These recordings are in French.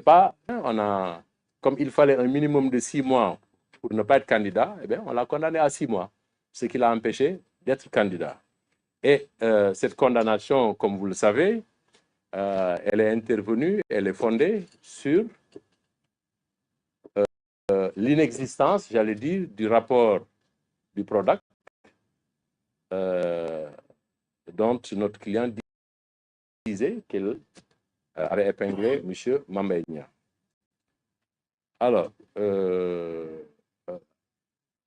pas, comme il fallait un minimum de 6 mois pour ne pas être candidat, eh bien, on l'a condamné à 6 mois, ce qui l'a empêché d'être candidat. Et cette condamnation, comme vous le savez, elle est intervenue, elle est fondée sur l'inexistence, j'allais dire, du rapport du PRODAC dont notre client disait qu'il avait épinglé M. Mamba Niang. Alors,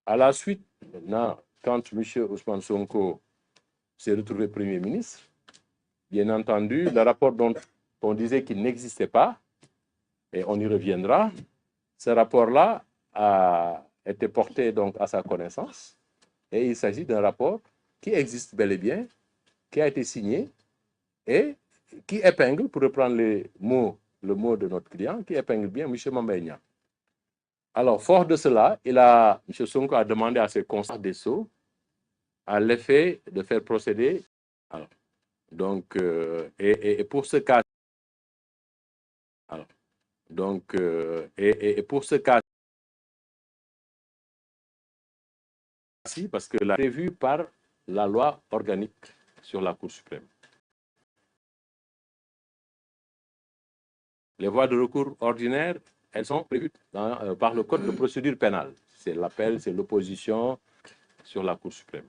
à la suite, maintenant, quand M. Ousmane Sonko s'est retrouvé Premier ministre, bien entendu, le rapport dont on disait qu'il n'existait pas, et on y reviendra, ce rapport-là a été porté donc à sa connaissance, et il s'agit d'un rapport qui existe bel et bien, qui a été signé, et qui épingle, pour reprendre le mot de notre client, qui épingle bien M. Mamba Niang. Alors, fort de cela, M. Sonko a demandé à ses conseillers des Sceaux à l'effet de faire procéder. Alors, donc, et pour ce cas, alors, donc, et pour ce cas-ci, parce que la prévue par la loi organique sur la Cour suprême. Les voies de recours ordinaires, elles sont prévues par le Code de procédure pénale. C'est l'appel, c'est l'opposition sur la Cour suprême.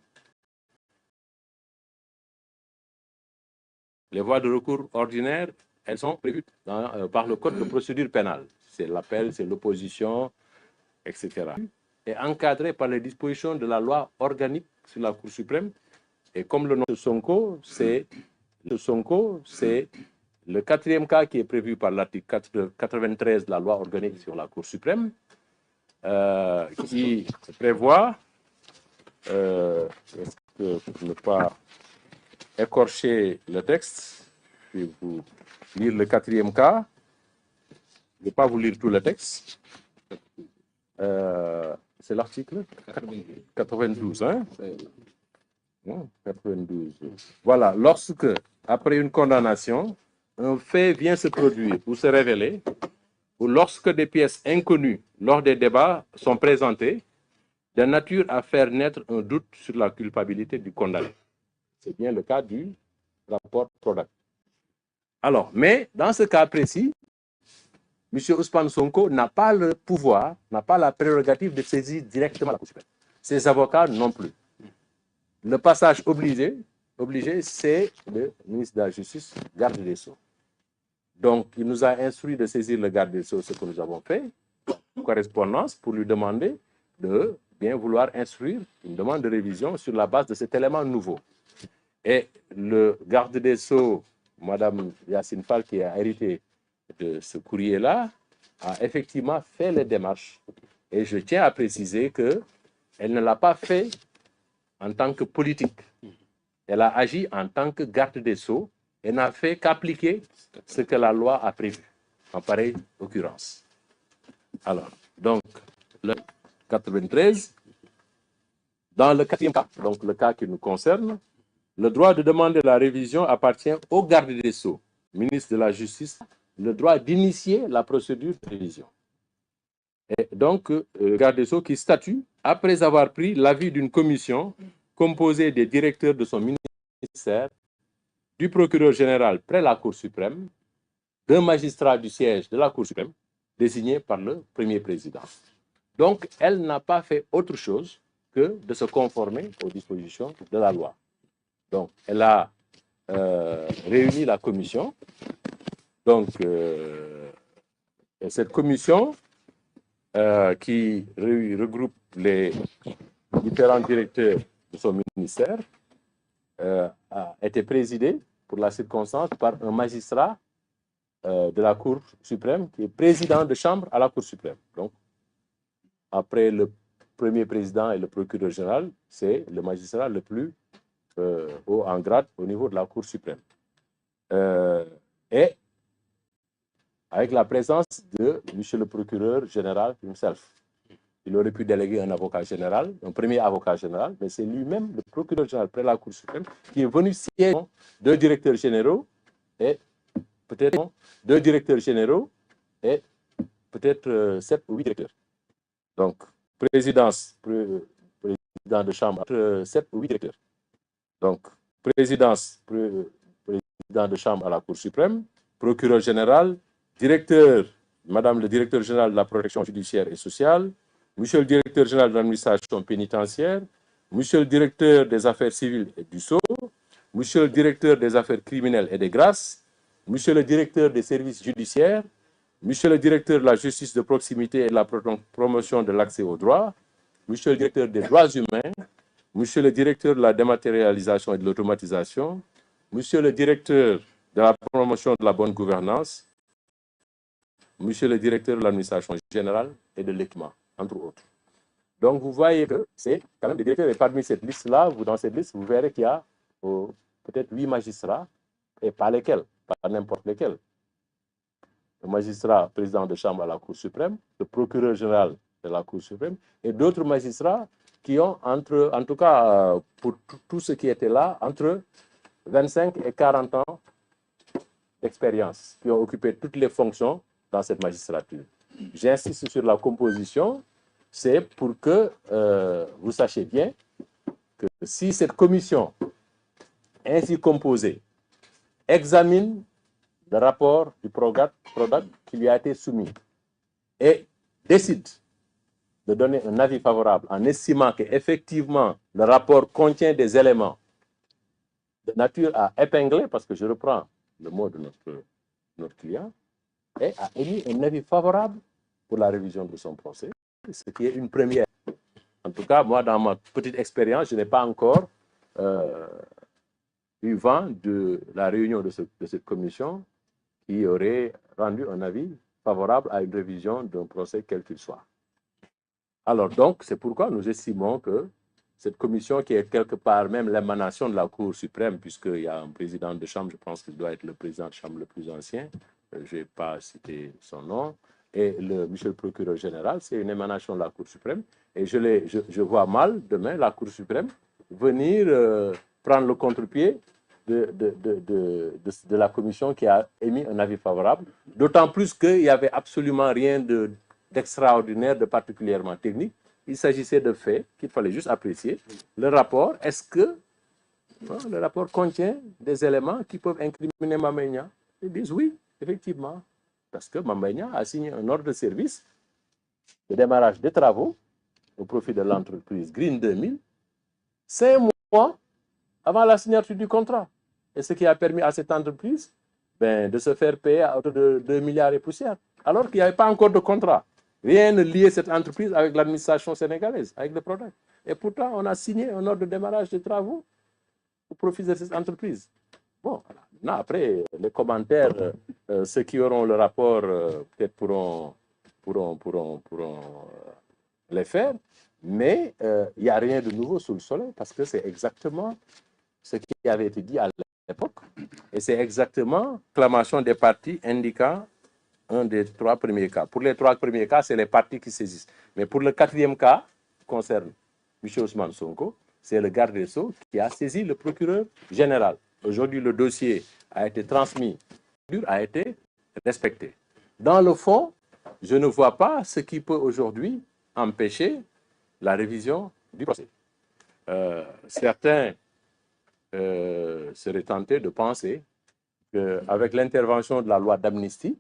Les voies de recours ordinaires, elles sont prévues par le Code de procédure pénale. C'est l'appel, c'est l'opposition, etc. Et encadrées par les dispositions de la loi organique sur la Cour suprême. Et comme le nom de Sonko, c'est le 4e cas qui est prévu par l'article 93 de la loi organique sur la Cour suprême, qui prévoit, pour ne pas écorcher le texte, je vais vous lire le 4e cas. Je ne vais pas vous lire tout le texte. C'est l'article 92. Hein? 92. Voilà, lorsque, après une condamnation, un fait vient se produire ou se révéler, ou lorsque des pièces inconnues lors des débats sont présentées, de nature à faire naître un doute sur la culpabilité du condamné. C'est bien le cas du rapport PRODAC. Alors, mais dans ce cas précis, M. Ousmane Sonko n'a pas le pouvoir, n'a pas la prérogative de saisir directement la Cour suprême. Ses avocats non plus. Le passage obligé, c'est le ministre de la Justice, garde des Sceaux. Donc, il nous a instruit de saisir le garde des Sceaux, ce que nous avons fait, correspondance, pour lui demander de bien vouloir instruire une demande de révision sur la base de cet élément nouveau. Et le garde des Sceaux, Mme Yacine Fall, qui a hérité de ce courrier-là, a effectivement fait les démarches. Et je tiens à préciser qu'elle ne l'a pas fait en tant que politique. Elle a agi en tant que garde des Sceaux et n'a fait qu'appliquer ce que la loi a prévu, en pareille occurrence. Alors, donc, le 93, dans le 4e cas, donc le cas qui nous concerne, le droit de demander la révision appartient au garde des Sceaux, ministre de la Justice, le droit d'initier la procédure de révision. Et donc, le garde des Sceaux qui statue après avoir pris l'avis d'une commission composée des directeurs de son ministère, du procureur général près la Cour suprême, d'un magistrat du siège de la Cour suprême, désigné par le premier président. Donc, elle n'a pas fait autre chose que de se conformer aux dispositions de la loi. Donc, elle a réuni la commission. Donc, cette commission qui regroupe les différents directeurs de son ministère a été présidée pour la circonstance par un magistrat de la Cour suprême qui est président de chambre à la Cour suprême. Donc, après le premier président et le procureur général, c'est le magistrat le plus haut en grade au niveau de la Cour suprême. Et avec la présence de M. le procureur général himself. Il aurait pu déléguer un avocat général, un premier avocat général, mais c'est lui-même, le procureur général près la Cour suprême, qui est venu siéger 2 directeurs généraux et peut-être 2 directeurs généraux et peut-être 7 ou 8 directeurs. Donc, présidence, président de chambre, 7 ou 8 directeurs. Donc, présidence, président de chambre à la Cour suprême, procureur général, directeur, madame le directeur général de la protection judiciaire et sociale, monsieur le directeur général de l'administration pénitentiaire, monsieur le directeur des affaires civiles et du sceau, monsieur le directeur des affaires criminelles et des grâces, monsieur le directeur des services judiciaires, monsieur le directeur de la justice de proximité et de la promotion de l'accès aux droits, monsieur le directeur des droits humains, monsieur le directeur de la dématérialisation et de l'automatisation, monsieur le directeur de la promotion de la bonne gouvernance, monsieur le directeur de l'administration générale et de l'équipement, entre autres. Donc, vous voyez que c'est quand même des directeurs. Et parmi cette liste-là, dans cette liste, vous verrez qu'il y a peut-être 8 magistrats, et pas lesquels, pas n'importe lesquels. Le magistrat président de chambre à la Cour suprême, le procureur général de la Cour suprême, et d'autres magistrats qui ont en tout cas, pour tous ceux qui étaient là, entre 25 et 40 ans d'expérience, qui ont occupé toutes les fonctions dans cette magistrature. J'insiste sur la composition, c'est pour que vous sachiez bien que si cette commission ainsi composée examine le rapport du PRODAC qui lui a été soumis et décide de donner un avis favorable en estimant qu'effectivement le rapport contient des éléments de nature à épingler, parce que je reprends le mot de notre client, et a émis un avis favorable pour la révision de son procès, ce qui est une première. En tout cas, moi, dans ma petite expérience, je n'ai pas encore eu vent de la réunion de cette commission qui aurait rendu un avis favorable à une révision d'un procès quel qu'il soit. Alors donc, c'est pourquoi nous estimons que cette commission, qui est quelque part même l'émanation de la Cour suprême, puisqu'il y a un président de chambre, je pense qu'il doit être le président de chambre le plus ancien, je n'ai pas cité son nom, et monsieur le procureur général, c'est une émanation de la Cour suprême, et je vois mal demain la Cour suprême venir prendre le contre-pied de la commission qui a émis un avis favorable, d'autant plus qu'il n'y avait absolument rien d'extraordinaire, de particulièrement technique. Il s'agissait de faits qu'il fallait juste apprécier. Le rapport, est-ce que le rapport contient des éléments qui peuvent incriminer Mame Mbaye Niang? Ils disent oui, effectivement, parce que Mame Mbaye Niang a signé un ordre de service de démarrage des travaux au profit de l'entreprise Green 2000, 5 mois avant la signature du contrat. Et ce qui a permis à cette entreprise de se faire payer à hauteur de 2 milliards et poussière, alors qu'il n'y avait pas encore de contrat. Rien ne liait cette entreprise avec l'administration sénégalaise, avec le PRODAC. Et pourtant, on a signé un ordre de démarrage des travaux au profit de cette entreprise. Bon, voilà. Non, après, les commentaires, ceux qui auront le rapport peut-être pourront les faire, mais il n'y a rien de nouveau sous le soleil, parce que c'est exactement ce qui avait été dit à l'époque, et c'est exactement clamation des parties indiquant un des 3 premiers cas. Pour les 3 premiers cas, c'est les parties qui saisissent. Mais pour le 4e cas, qui concerne M. Ousmane Sonko, c'est le garde des Sceaux qui a saisi le procureur général. Aujourd'hui, le dossier a été transmis, a été respecté. Dans le fond, je ne vois pas ce qui peut aujourd'hui empêcher la révision du procès. Certains seraient tentés de penser qu'avec l'intervention de la loi d'amnistie,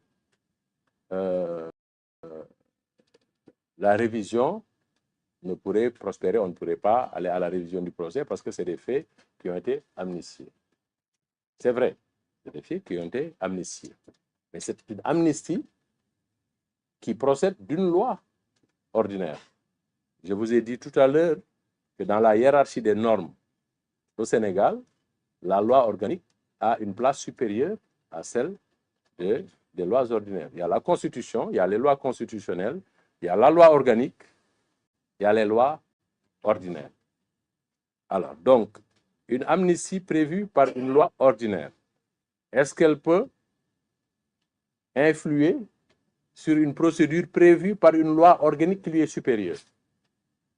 la révision ne pourrait prospérer, on ne pourrait pas aller à la révision du procès parce que c'est des faits qui ont été amnistiés. C'est vrai, c'est des faits qui ont été amnistiés. Mais c'est une amnistie qui procède d'une loi ordinaire. Je vous ai dit tout à l'heure que dans la hiérarchie des normes au Sénégal, la loi organique a une place supérieure à celle des lois ordinaires. Il y a la Constitution, il y a les lois constitutionnelles, il y a la loi organique, il y a les lois ordinaires. Alors, donc, une amnistie prévue par une loi ordinaire, est-ce qu'elle peut influer sur une procédure prévue par une loi organique qui lui est supérieure?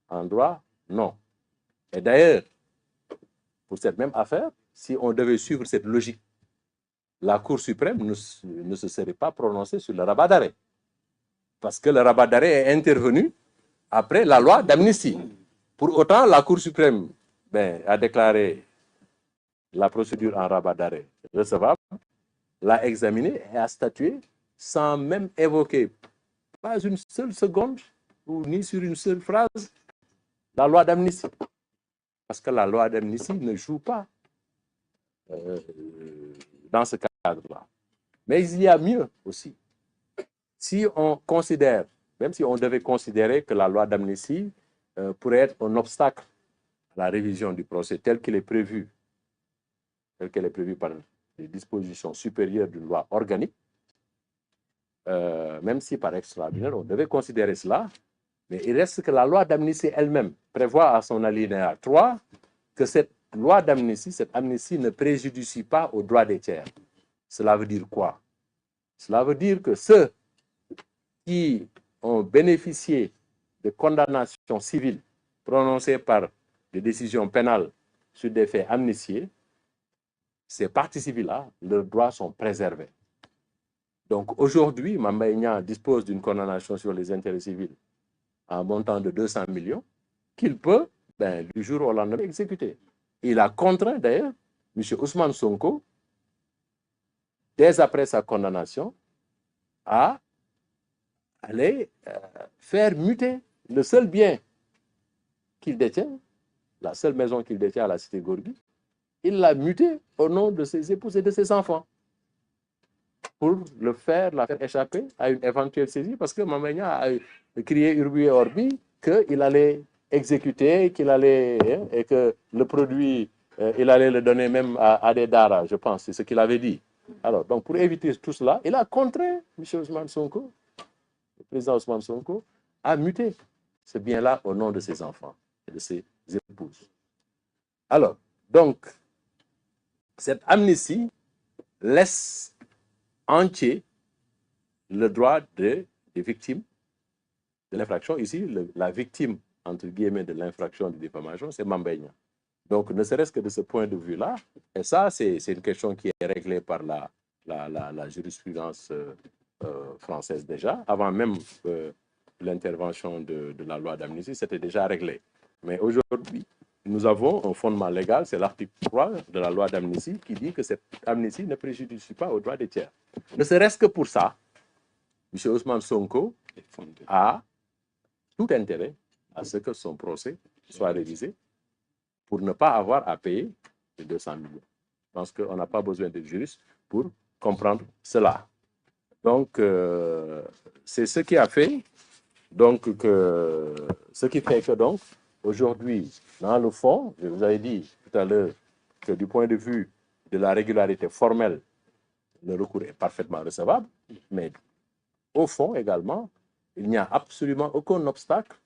En droit, non. Et d'ailleurs, pour cette même affaire, si on devait suivre cette logique, la Cour suprême ne se serait pas prononcée sur le rabat d'arrêt. parce que le rabat d'arrêt est intervenu après la loi d'amnistie. Pour autant, la Cour suprême a déclaré la procédure en rabat d'arrêt recevable, l'a examinée et a statué sans même évoquer pas une seule seconde ou ni sur une seule phrase la loi d'amnistie. Parce que la loi d'amnistie ne joue pas dans ce cadre-là. Mais il y a mieux aussi. Si on considère, même si on devait considérer que la loi d'amnistie pourrait être un obstacle à la révision du procès tel qu'elle est prévue par les dispositions supérieures d'une loi organique, même si par extraordinaire, on devait considérer cela, mais il reste que la loi d'amnistie elle-même prévoit à son alinéa 3 que cette loi d'amnistie, cette amnistie ne préjudicie pas aux droits des tiers. Cela veut dire quoi? Cela veut dire que ceux qui ont bénéficié de condamnations civiles prononcées par des décisions pénales sur des faits amnistiés, ces parties civiles-là, leurs droits sont préservés. Donc aujourd'hui, Mame Mbaye Niang dispose d'une condamnation sur les intérêts civils à un montant de 200 millions qu'il peut, du jour au lendemain, exécuter. Il a contraint d'ailleurs M. Ousmane Sonko, dès après sa condamnation, à aller faire muter le seul bien qu'il détient, la seule maison qu'il détient à la cité Gorgui, il l'a muté au nom de ses épouses et de ses enfants pour la faire échapper à une éventuelle saisie, parce que Mame Mbaye Niang a crié Urbi et Orbi qu'il allait exécuter, et que le produit, il allait le donner même à des daras, je pense, c'est ce qu'il avait dit. Alors, donc pour éviter tout cela, il a contraint M. Ousmane Sonko, le président Ousmane Sonko, à muter ce bien-là au nom de ses enfants et de ses épouses. Alors, donc, cette amnistie laisse entier le droit des victimes de l'infraction. Ici, la victime, entre guillemets, de l'infraction de diffamation, c'est Mame Mbaye Niang. Donc, ne serait-ce que de ce point de vue-là, et ça, c'est une question qui est réglée par la jurisprudence française déjà, avant même l'intervention de la loi d'amnistie, c'était déjà réglé. Mais aujourd'hui, nous avons un fondement légal, c'est l'article 3 de la loi d'amnistie qui dit que cette amnistie ne préjudicie pas aux droits des tiers. Ne serait-ce que pour ça, M. Ousmane Sonko a tout intérêt à ce que son procès soit révisé pour ne pas avoir à payer les 200 millions. Je pense qu'on n'a pas besoin de juriste pour comprendre cela. Donc, c'est ce qui a fait, ce qui fait que donc, aujourd'hui, dans le fond, je vous avais dit tout à l'heure que du point de vue de la régularité formelle, le recours est parfaitement recevable, mais au fond également, il n'y a absolument aucun obstacle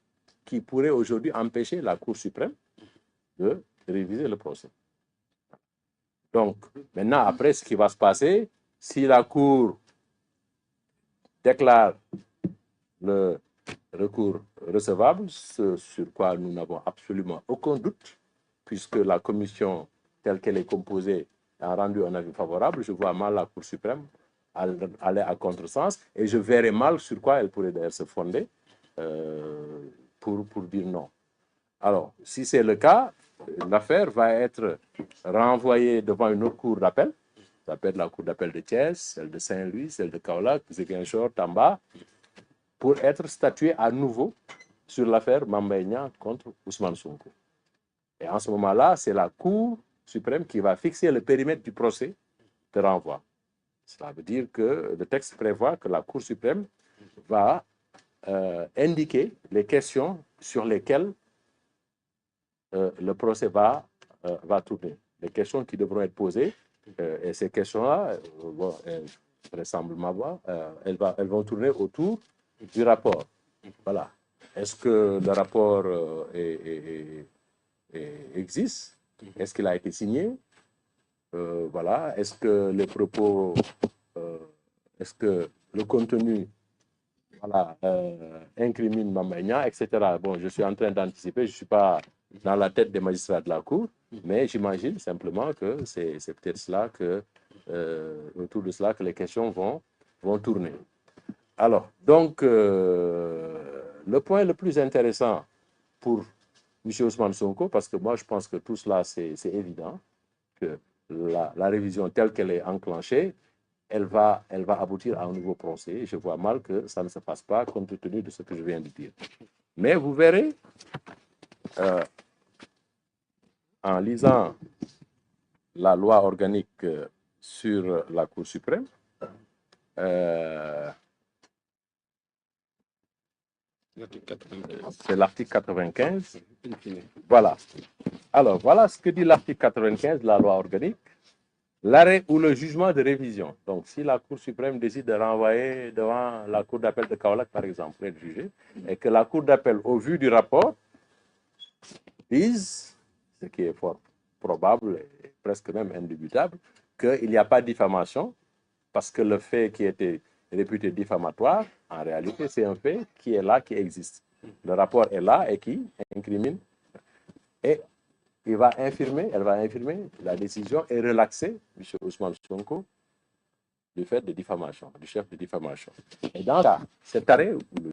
qui pourrait aujourd'hui empêcher la Cour suprême de réviser le procès. Donc, maintenant, après, ce qui va se passer, si la Cour déclare le recours recevable, ce sur quoi nous n'avons absolument aucun doute, puisque la commission telle qu'elle est composée a rendu un avis favorable, je vois mal la Cour suprême aller à contresens, et je verrai mal sur quoi elle pourrait d'ailleurs se fonder pour dire non. Alors, si c'est le cas, l'affaire va être renvoyée devant une autre cour d'appel. Ça peut être la cour d'appel de Thiès, celle de Saint-Louis, celle de Kaolack, Ziguinchor, Tamba, pour être statué à nouveau sur l'affaire Mame Mbaye Niang contre Ousmane Sonko. Et en ce moment-là, c'est la Cour suprême qui va fixer le périmètre du procès de renvoi. Cela veut dire que le texte prévoit que la Cour suprême va indiquer les questions sur lesquelles le procès va tourner. Les questions qui devront être posées, et ces questions-là, vraisemblablement, elles vont tourner autour du rapport. Voilà. Est-ce que le rapport existe? Est-ce qu'il a été signé? Voilà. Est-ce que les propos, est-ce que le contenu incrimine Mame Mbaye Niang, etc. Bon, je suis en train d'anticiper, je ne suis pas dans la tête des magistrats de la Cour, mais j'imagine simplement que c'est peut-être cela que, autour de cela que les questions vont tourner. Alors, donc, le point le plus intéressant pour M. Ousmane Sonko, parce que moi, je pense que tout cela, c'est évident, que la révision telle qu'elle est enclenchée, elle va aboutir à un nouveau procès. Je vois mal que ça ne se passe pas, compte tenu de ce que je viens de dire. Mais vous verrez, en lisant la loi organique sur la Cour suprême, c'est l'article 95. Voilà. Alors, voilà ce que dit l'article 95 de la loi organique. L'arrêt ou le jugement de révision. Donc, si la Cour suprême décide de renvoyer devant la Cour d'appel de Kaolack, par exemple, pour être jugé, et que la Cour d'appel, au vu du rapport, dise, ce qui est fort probable et presque même indubitable, qu'il n'y a pas de diffamation, parce que le fait qui était réputé diffamatoire, en réalité, c'est un fait qui est là, qui existe. Le rapport est là et qui incrimine. Et elle va infirmer, la décision est relaxée, M. Ousmane Sonko, du fait de diffamation, du chef de diffamation. Et dans cet arrêt, le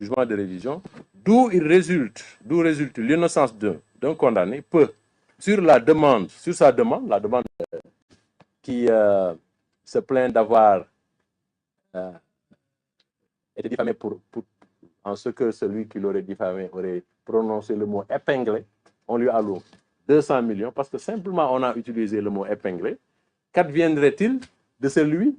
jugement de révision, d'où résulte l'innocence d'un condamné, peut, sur sa demande, la demande qui se plaint d'avoir été diffamé en ce que celui qui l'aurait diffamé aurait prononcé le mot épinglé, on lui alloue 200 millions, parce que simplement on a utilisé le mot épinglé. Qu'adviendrait-il de celui